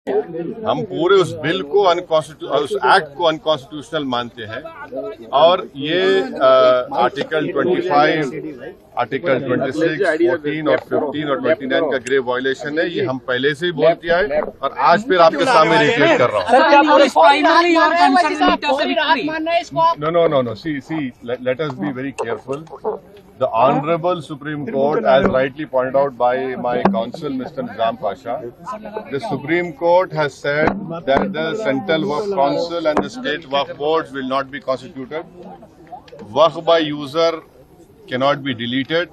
हम पूरे उस बिल को उस एक्ट को अनकॉन्स्टिट्यूशनल मानते हैं और ये आर्टिकल 25, आर्टिकल 26, 14 और 15 और 29 का ग्रेव वायलेशन है। ये हम पहले से ही बोल किया है और आज फिर आपके सामने रिपीट कर रहा हूँ। No see let us be very careful. The Honorable Supreme Court, as rightly pointed out by my counsel, Mr. Nizam Pasha, the Supreme Court has said that the Central Waqf Council and the State Waqf Boards will not be constituted. Waqf by user cannot be deleted.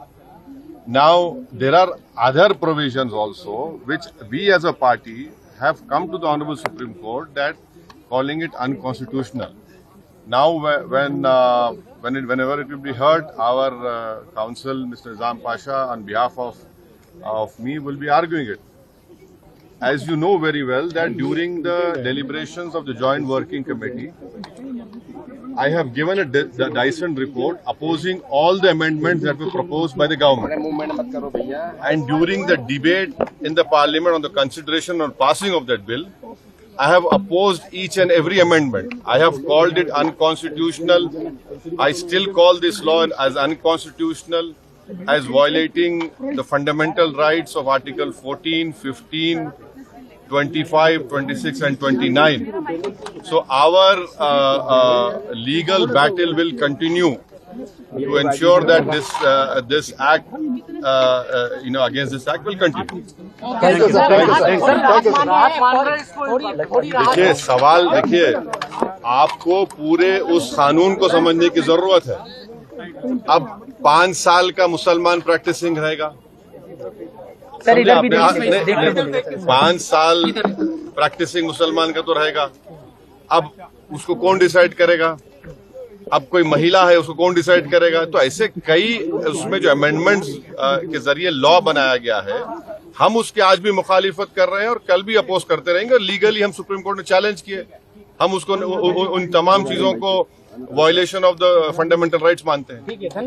Now, there are other provisions also which we as a party have come to the Honorable Supreme Court that calling it unconstitutional. Now, whenever it will be heard, our counsel, Mr. Nizam Pasha, on behalf of me, will be arguing it. As you know very well, that during the deliberations of the Joint Working Committee, I have given a Dyson report opposing all the amendments that were proposed by the government. And during the debate in the Parliament on the consideration or passing of that bill, I have opposed each and every amendment. I have called it unconstitutional. I still call this law as unconstitutional, as violating the fundamental rights of Article 14, 15, 25, 26 and 29. So our legal battle will continue to ensure that this act, against this act will continue. देखिए सवाल, देखिए आपको पूरे उस कानून को समझने की जरूरत है। अब 5 साल का मुसलमान प्रैक्टिसिंग रहेगा, 5 साल प्रैक्टिसिंग मुसलमान का तो रहेगा। अब उसको कौन डिसाइड करेगा? अब कोई महिला है, उसको कौन डिसाइड करेगा? तो ऐसे कई उसमें जो अमेंडमेंट्स के जरिए लॉ बनाया गया है, हम उसके आज भी मुखालिफत कर रहे हैं और कल भी अपोज करते रहेंगे। और लीगली हम सुप्रीम कोर्ट ने चैलेंज किए, हम उसको उन तमाम चीजों को violation of the fundamental rights मानते हैं।